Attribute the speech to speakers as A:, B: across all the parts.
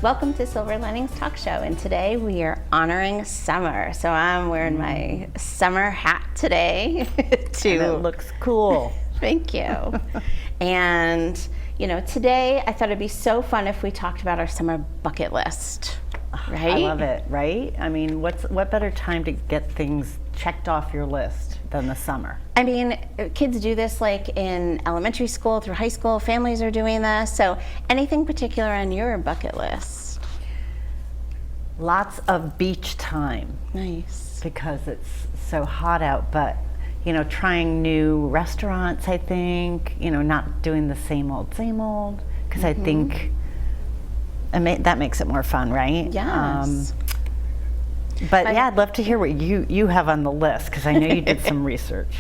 A: Welcome to Silver Linings Talk Show, and today we are honoring summer. So I'm wearing my summer hat today.
B: And it looks cool.
A: Thank you. And you know, today I thought it'd be so fun if we talked about our summer bucket list. Right?
B: I love it, right? I mean, what better time to get things checked off your list than the summer?
A: I mean, kids do this like in elementary school through high school. Families are doing this. So anything particular on your bucket list?
B: Lots of beach time.
A: Nice.
B: Because it's so hot out, but you know, trying new restaurants, I think, you know, not doing the same old, because I think that makes it more fun, right?
A: Yes.
B: But yeah, I'd love to hear what you have on the list, because I know you did some research.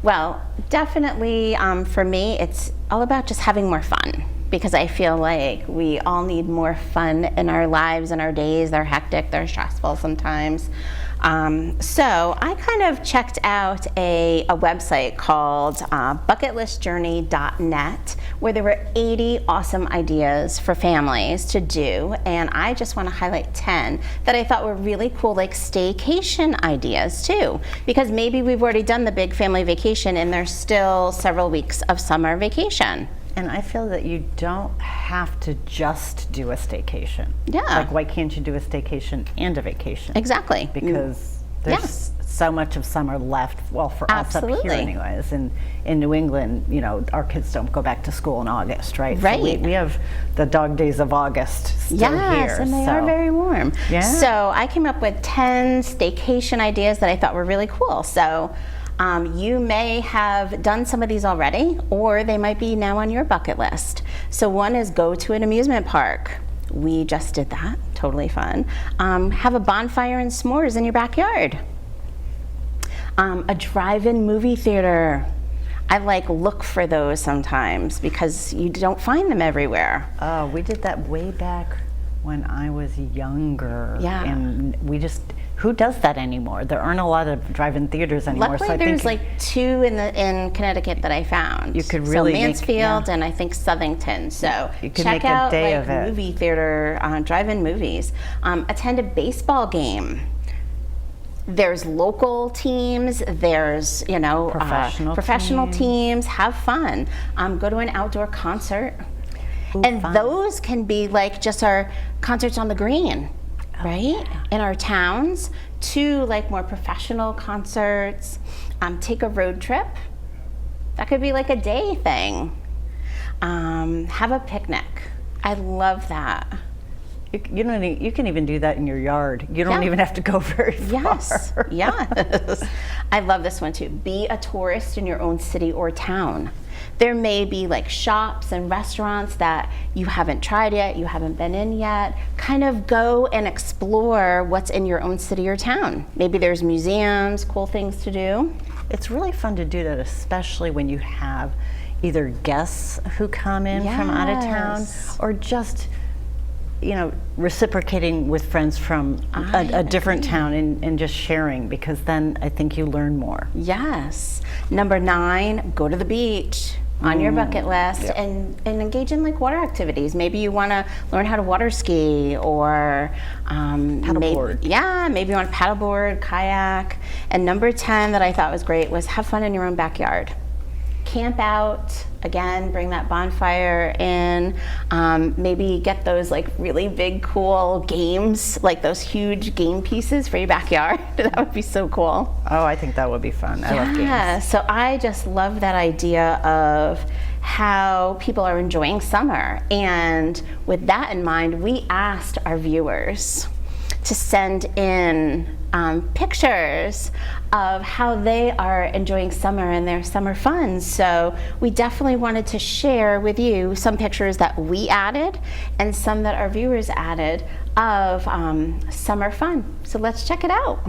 A: Well, definitely for me, it's all about just having more fun, because I feel like we all need more fun in our lives and our days. They're hectic, they're stressful sometimes. So I kind of checked out a website called bucketlistjourney.net, where there were 80 awesome ideas for families to do, and I just want to highlight 10 that I thought were really cool, like staycation ideas too, because maybe we've already done the big family vacation and there's still several weeks of summer vacation.
B: And I feel that you don't have to just do a staycation.
A: Yeah.
B: Like, why can't you do a staycation and a vacation?
A: Exactly.
B: Because there's so much of summer left, well, for us up here anyways. And in New England, you know, our kids don't go back to school in August, right?
A: Right.
B: So we have the dog days of August still here.
A: Yes, and they are very warm.
B: Yeah.
A: So I came up with 10 staycation ideas that I thought were really cool. So you may have done some of these already, or they might be now on your bucket list. So one is go to an amusement park. We just did that, totally fun. Have a bonfire and s'mores in your backyard. A drive-in movie theater. I look for those sometimes because you don't find them everywhere.
B: Oh, we did that way back when I was younger.
A: Yeah.
B: And we just, who does that anymore? There aren't a lot of drive-in theaters anymore.
A: Luckily,
B: so I
A: there's
B: think
A: two in Connecticut that I found.
B: You could really
A: Mansfield and I think Southington. So
B: you could
A: check
B: make
A: out
B: a day of it.
A: Movie theater, drive-in movies. Attend a baseball game. There's local teams. There's professional teams. Have fun. Go to an outdoor concert.
B: Ooh,
A: and
B: fun.
A: Those can be like just our concerts on the green. Right?
B: Yeah.
A: In our towns, to more professional concerts. Take a road trip. That could be like a day thing. Have a picnic. I love that.
B: You can even do that in your yard. You don't even have to go very far.
A: Yes, yes. I love this one too. Be a tourist in your own city or town. There may be shops and restaurants that you haven't tried yet, you haven't been in yet. Kind of go and explore what's in your own city or town. Maybe there's museums, cool things to do.
B: It's really fun to do that, especially when you have either guests who come in from out of town, or just reciprocating with friends from a different town and just sharing, because then I think you learn more.
A: Yes. Number 9, go to the beach on your bucket list.
B: Yep.
A: and engage in water activities. Maybe you want to learn how to water ski or
B: paddleboard.
A: Maybe you want to paddleboard, kayak. And number 10 that I thought was great was have fun in your own backyard. Camp out, again, bring that bonfire in, maybe get those really big cool games, like those huge game pieces for your backyard. That would be so cool.
B: Oh, I think that would be fun. I love games.
A: Yeah, so I just love that idea of how people are enjoying summer. And with that in mind, we asked our viewers to send in pictures of how they are enjoying summer and their summer fun. So we definitely wanted to share with you some pictures that we added and some that our viewers added of summer fun. So let's check it out.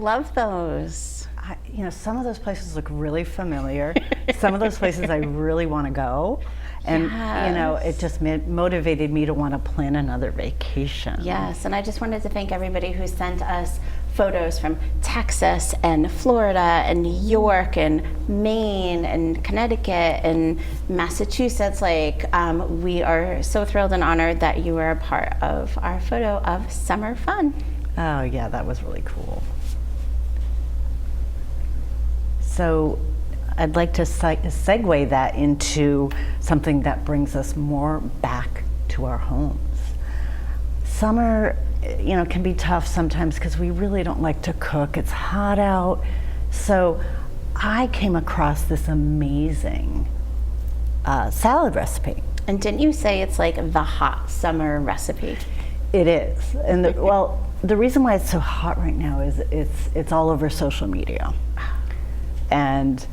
A: love those.
B: You know, some of those places look really familiar. Some of those places I really want to go. And, you know, it just motivated me to want to plan another vacation.
A: Yes, and I just wanted to thank everybody who sent us photos from Texas and Florida and New York and Maine and Connecticut and Massachusetts. Like, we are so thrilled and honored that you were a part of our photo of summer fun.
B: Oh, yeah, that was really cool. So I'd like to segue that into something that brings us more back to our homes. Summer, you know, can be tough sometimes because we really don't like to cook. It's hot out. So I came across this amazing salad recipe.
A: And didn't you say it's like the hot summer recipe?
B: It is. And well, the reason why it's so hot right now is it's all over social media. And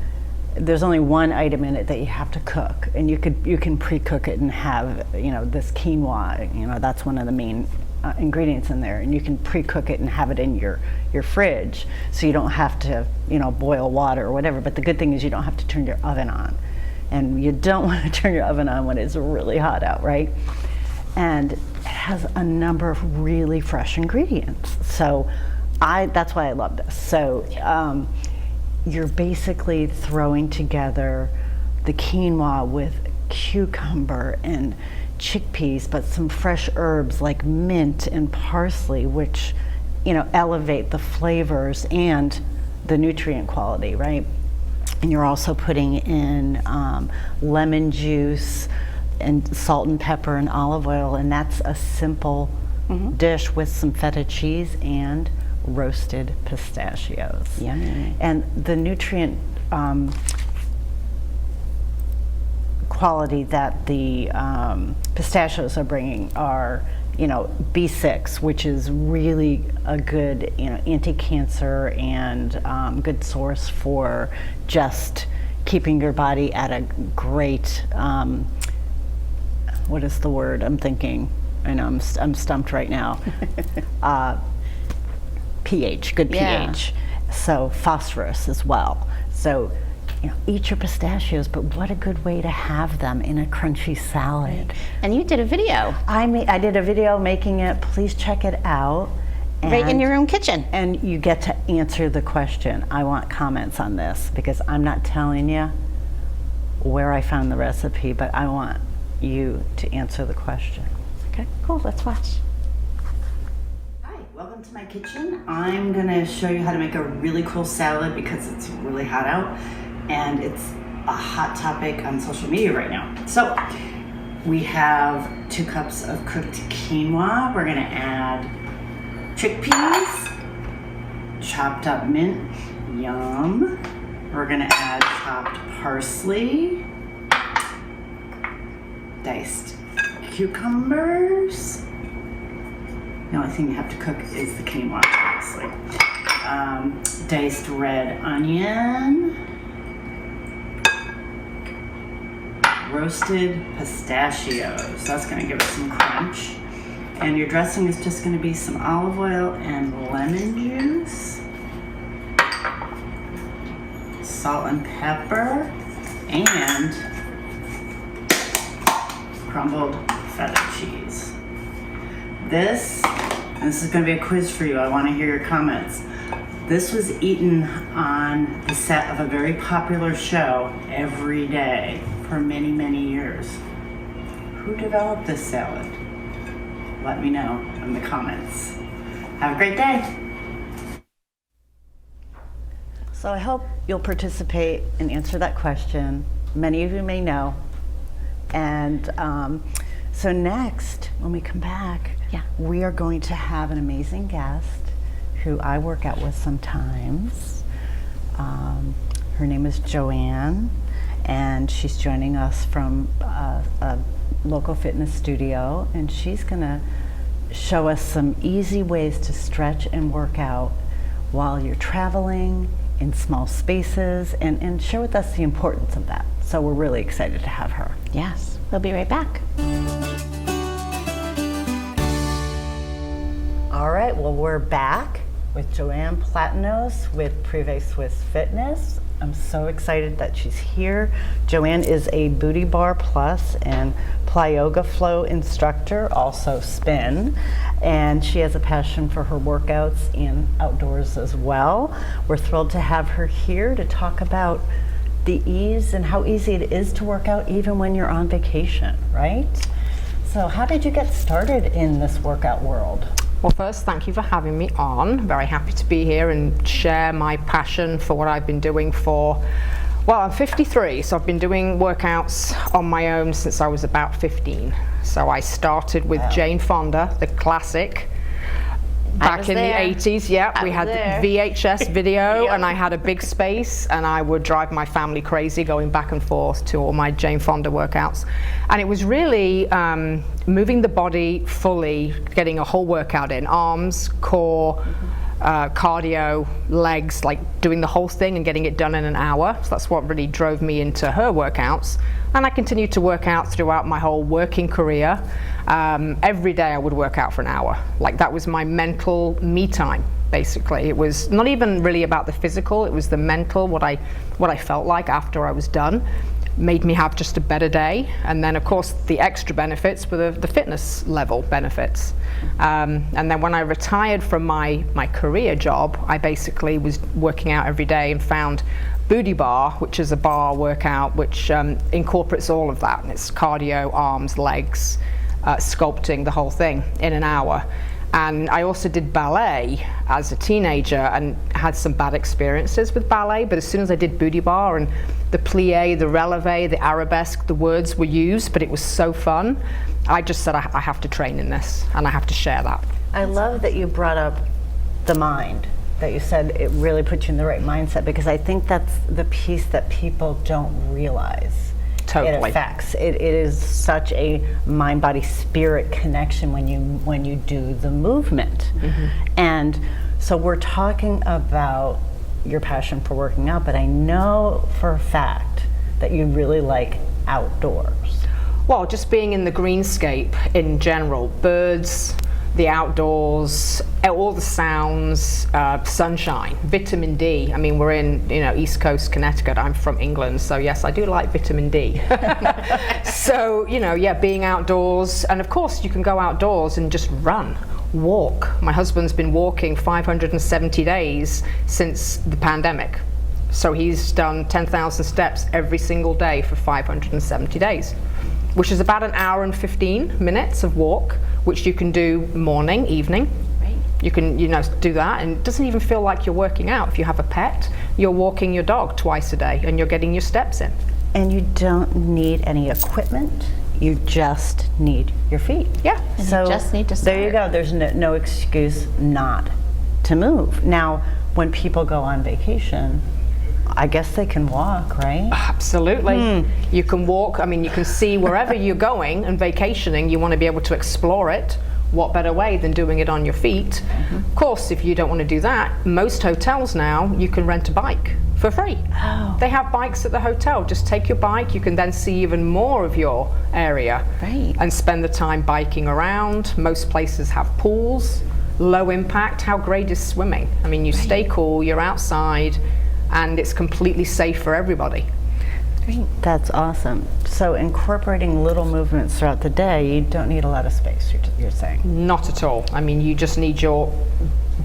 B: there's only one item in it that you have to cook, and you can pre-cook it and have, you know, this quinoa, you know, that's one of the main ingredients in there, and you can pre-cook it and have it in your fridge, so you don't have to, you know, boil water or whatever. But the good thing is you don't have to turn your oven on, and you don't want to turn your oven on when it's really hot out, right? And it has a number of really fresh ingredients, so that's why I love this. So you're basically throwing together the quinoa with cucumber and chickpeas, but some fresh herbs like mint and parsley, which, you know, elevate the flavors and the nutrient quality, right? And you're also putting in lemon juice and salt and pepper and olive oil, and that's a simple dish with some feta cheese and roasted pistachios.
A: Yummy.
B: And the nutrient quality that the pistachios are bringing are, you know, B6, which is really a good, you know, anti-cancer and good source for just keeping your body at a great, what is the word I'm thinking? I know I'm stumped right now. pH, good pH. So phosphorus as well. So, you know, eat your pistachios, but what a good way to have them in a crunchy salad.
A: Right. And you did a video.
B: I did a video making it. Please check it out.
A: Right in your own kitchen.
B: And you get to answer the question. I want comments on this because I'm not telling you where I found the recipe, but I want you to answer the question.
A: Okay, cool, let's watch.
B: Welcome to my kitchen. I'm gonna show you how to make a really cool salad because it's really hot out and it's a hot topic on social media right now. So we have 2 cups of cooked quinoa. We're gonna add chickpeas, chopped up mint, yum. We're gonna add chopped parsley, diced cucumbers. The only thing you have to cook is the quinoa, obviously. Diced red onion, roasted pistachios. That's gonna give it some crunch. And your dressing is just gonna be some olive oil and lemon juice, salt and pepper, and crumbled feta cheese. This is going to be a quiz for you. I want to hear your comments. This was eaten on the set of a very popular show every day for many, many years. Who developed this salad? Let me know in the comments. Have a great day. So I hope you'll participate and answer that question. Many of you may know. And so next, when we come back, we are going to have an amazing guest who I work out with sometimes. Her name is Joanne, and she's joining us from a local fitness studio, and she's gonna show us some easy ways to stretch and work out while you're traveling in small spaces, and share with us the importance of that. So we're really excited to have her.
A: Yes, we'll be right back.
B: All right, well, we're back, with Joanne Platanos with Prive Swiss Fitness. I'm so excited that she's here. Joanne is a Booty Bar Plus and Plyogaflow instructor, also spin, and she has a passion for her workouts and outdoors as well. We're thrilled to have her here to talk about the ease and how easy it is to work out even when you're on vacation, right? So how did you get started in this workout world?
C: Well, first, thank you for having me on. Very happy to be here and share my passion for what I've been doing for, well, I'm 53, so I've been doing workouts on my own since I was about 15. So I started with Jane Fonda, the classic, back in the 80s. Yeah, we had VHS video and I had a big space and I would drive my family crazy going back and forth to all my Jane Fonda workouts. And it was really moving the body fully, getting a whole workout in, arms, core, cardio, legs, like doing the whole thing and getting it done in an hour. So that's what really drove me into her workouts. And I continued to work out throughout my whole working career. Every day I would work out for an hour. Like that was my mental me time, basically. It was not even really about the physical, it was the mental, what I felt like after I was done. Made me have just a better day. And then of course the extra benefits were the fitness level benefits. And then when I retired from my career job, I basically was working out every day and found Booty Bar, which is a bar workout which incorporates all of that. And it's cardio, arms, legs, sculpting, the whole thing in an hour. And I also did ballet as a teenager and had some bad experiences with ballet, but as soon as I did Booty Bar and the plie, the releve, the arabesque, the words were used, but it was so fun, I just said I have to train in this and I have to share that.
B: I love that you brought up the mind, that you said it really put you in the right mindset, because I think that's the piece that people don't realize.
C: Totally.
B: It affects. It is such a mind, body, spirit connection when you do the movement. And so we're talking about your passion for working out, but I know for a fact that you really like outdoors.
C: Well, just being in the greenscape in general, birds, the outdoors, all the sounds, sunshine, vitamin D. I mean, we're in, East Coast Connecticut. I'm from England, so yes, I do like vitamin D. So, being outdoors, and of course you can go outdoors and just run, walk. My husband's been walking 570 days since the pandemic. So he's done 10,000 steps every single day for 570 days, which is about an hour and 15 minutes of walk, which you can do morning, evening. Right. You can, do that, and it doesn't even feel like you're working out. If you have a pet, you're walking your dog twice a day, and you're getting your steps in. And
B: you don't need any equipment. You just need your feet.
C: Yeah.
A: And so you just need to start.
B: There you go. There's no excuse not to move. Now, when people go on vacation, I guess they can walk, right?
C: Absolutely. You can walk. I mean, you can see wherever you're going and vacationing, you want to be able to explore it. What better way than doing it on your feet? Of course, if you don't want to do that, most hotels now, you can rent a bike for free.
B: Oh.
C: They have bikes at the hotel. Just take your bike. You can then see even more of your area and spend the time biking around. Most places have pools, low impact. How great is swimming? I mean, you stay cool, you're outside, and it's completely safe for everybody.
B: That's awesome. So incorporating little movements throughout the day, you don't need a lot of space, you're saying?
C: Not at all. I mean, you just need your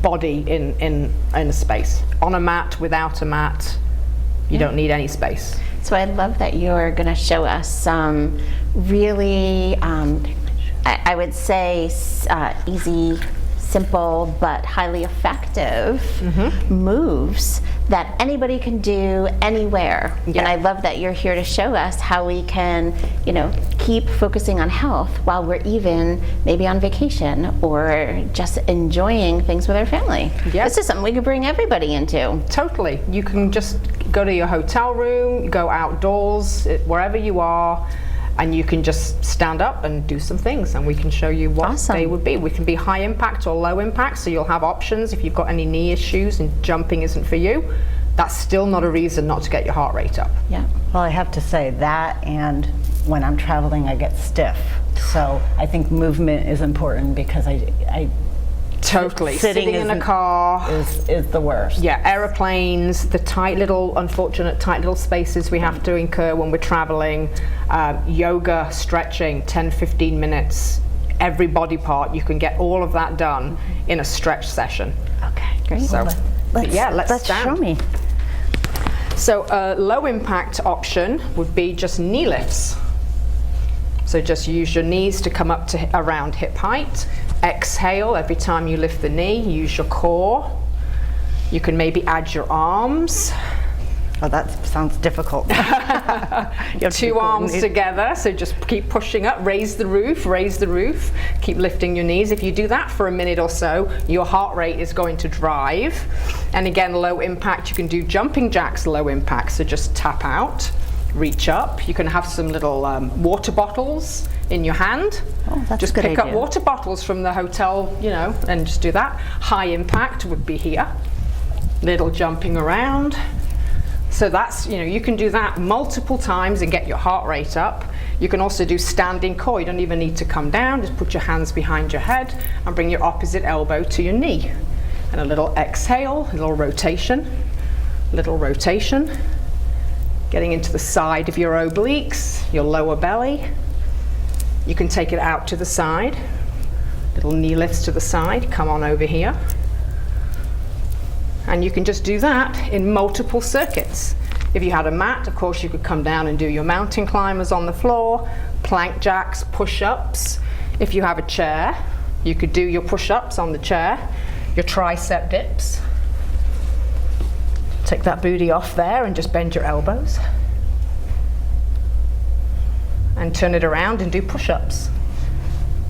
C: body in a space. On a mat, without a mat, you don't need any space.
A: So I love that you're going to show us some really, I would say, easy, simple, but highly effective moves that anybody can do anywhere.
C: Yeah.
A: And I love that you're here to show us how we can, keep focusing on health while we're even maybe on vacation or just enjoying things with our family.
C: Yeah.
A: This is something we could bring everybody into.
C: Totally. You can just go to your hotel room, go outdoors, wherever you are, and you can just stand up and do some things, and we can show you what they would be. We can be high impact or low impact, so you'll have options. If you've got any knee issues and jumping isn't for you, that's still not a reason not to get your heart rate up.
A: Yeah.
B: Well, I have to say that, and when I'm traveling, I get stiff. So I think movement is important, because I
C: Totally. Sitting in a car
B: is the worst.
C: Yeah, aeroplanes, the unfortunate tight little spaces we have to incur when we're traveling, yoga, stretching, 10-15 minutes, every body part, you can get all of that done in a stretch session.
B: Okay, great.
C: So,
B: let's
C: stand.
B: show me.
C: So a low impact option would be just knee lifts. So just use your knees to come up to around hip height. Exhale every time you lift the knee, use your core. You can maybe add your arms.
B: Oh, that sounds difficult.
C: Two arms together, so just keep pushing up, raise the roof, keep lifting your knees. If you do that for a minute or so, your heart rate is going to drive. And again, low impact, you can do jumping jacks, low impact, so just tap out, reach up. You can have some little water bottles in your hand.
B: Oh, that's
C: just
B: a good
C: pick
B: idea.
C: up water bottles from the hotel, and just do that. High impact would be here. Little jumping around. So that's, you can do that multiple times and get your heart rate up. You can also do standing core. You don't even need to come down. Just put your hands behind your head and bring your opposite elbow to your knee. And a little exhale, a little rotation, getting into the side of your obliques, your lower belly. You can take it out to the side. Little knee lifts to the side. Come on over here. And you can just do that in multiple circuits. If you had a mat, of course, you could come down and do your mountain climbers on the floor, plank jacks, push-ups. If you have a chair, you could do your push-ups on the chair, your tricep dips. Take that booty off there and just bend your elbows. And turn it around and do push-ups.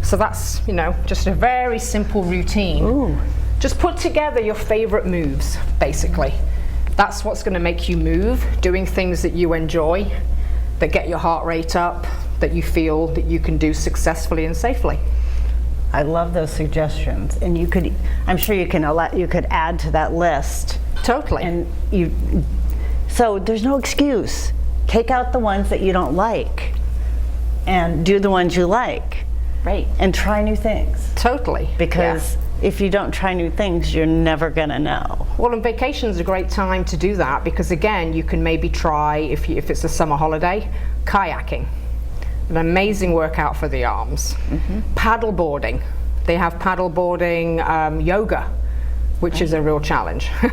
C: So that's, just a very simple routine.
B: Ooh.
C: Just put together your favorite moves, basically. That's what's going to make you move, doing things that you enjoy, that get your heart rate up, that you feel that you can do successfully and safely.
B: I love those suggestions, and I'm sure you could add to that list.
C: Totally.
B: And so there's no excuse. Take out the ones that you don't like, and do the ones you like.
A: Right.
B: And try new things.
C: Totally.
B: Because if you don't try new things, you're never gonna know.
C: Well, and vacation's a great time to do that because again, you can maybe try, if it's a summer holiday, kayaking. An amazing workout for the arms. Paddle boarding. They have paddle boarding yoga, which is a real challenge.
B: I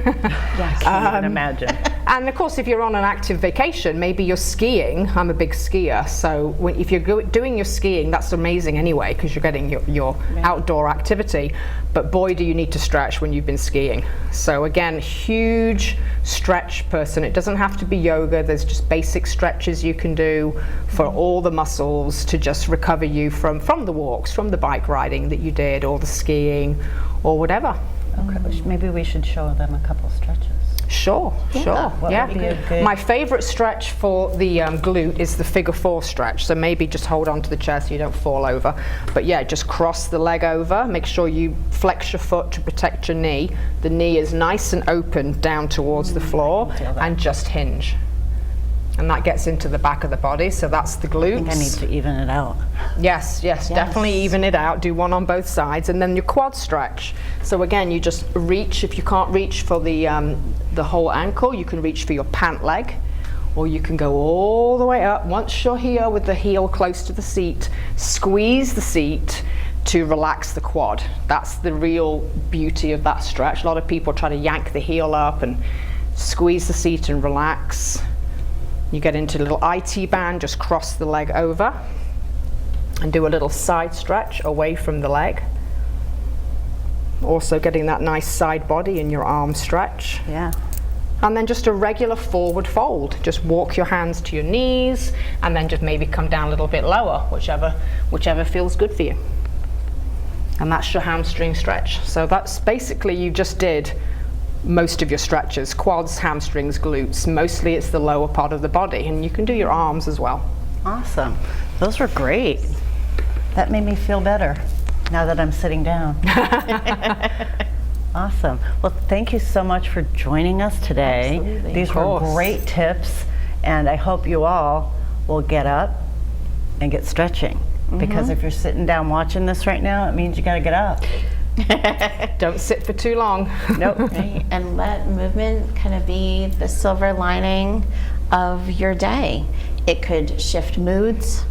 B: can't even imagine.
C: And of course, if you're on an active vacation, maybe you're skiing. I'm a big skier, so if you're doing your skiing, that's amazing anyway, because you're getting your outdoor activity. But boy, do you need to stretch when you've been skiing. So again, huge stretch person. It doesn't have to be yoga. There's just basic stretches you can do for all the muscles to just recover you from the walks, from the bike riding that you did, or the skiing, or whatever.
B: Okay, maybe we should show them a couple stretches.
C: Sure.
B: What would be a good...
C: My favorite stretch for the glute is the figure 4 stretch. So maybe just hold on to the chair so you don't fall over. But yeah, just cross the leg over. Make sure you flex your foot to protect your knee. The knee is nice and open down towards the floor, and just hinge. And that gets into the back of the body, so that's the glutes.
B: I think I need to even it out.
C: Yes, definitely even it out. Do one on both sides, and then your quad stretch. So again, you just reach. If you can't reach for the whole ankle, you can reach for your pant leg, or you can go all the way up. Once you're here with the heel close to the seat, squeeze the seat to relax the quad. That's the real beauty of that stretch. A lot of people try to yank the heel up and squeeze the seat and relax. You get into a little IT band, just cross the leg over and do a little side stretch away from the leg. Also getting that nice side body in your arm stretch.
B: Yeah.
C: And then just a regular forward fold. Just walk your hands to your knees and then just maybe come down a little bit lower, whichever feels good for you. And that's your hamstring stretch. So that's basically, you just did most of your stretches, quads, hamstrings, glutes. Mostly it's the lower part of the body, and you can do your arms as well.
B: Awesome. Those were great. That made me feel better now that I'm sitting down. Awesome. Well, thank you so much for joining us today.
C: Absolutely.
B: These were great tips, and I hope you all will get up and get stretching. Because if you're sitting down watching this right now, it means you got to get up.
C: Don't sit for too long.
A: Nope. Right? And let movement kind of be the silver lining of your day. It could shift moods.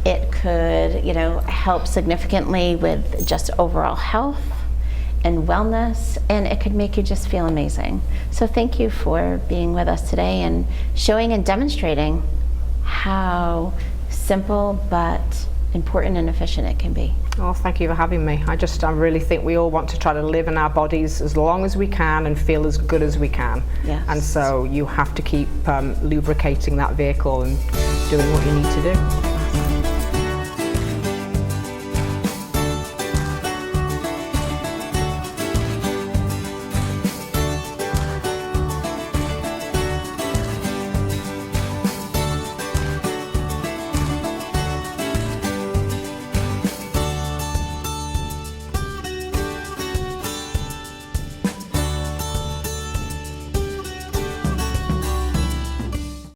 A: It could, help significantly with just overall health and wellness, and it could make you just feel amazing. So thank you for being with us today and showing and demonstrating how simple but important and efficient it can be.
C: Well, thank you for having me. I really think we all want to try to live in our bodies as long as we can and feel as good as we can.
A: Yes.
C: And so you have to keep lubricating that vehicle and doing what you need to do.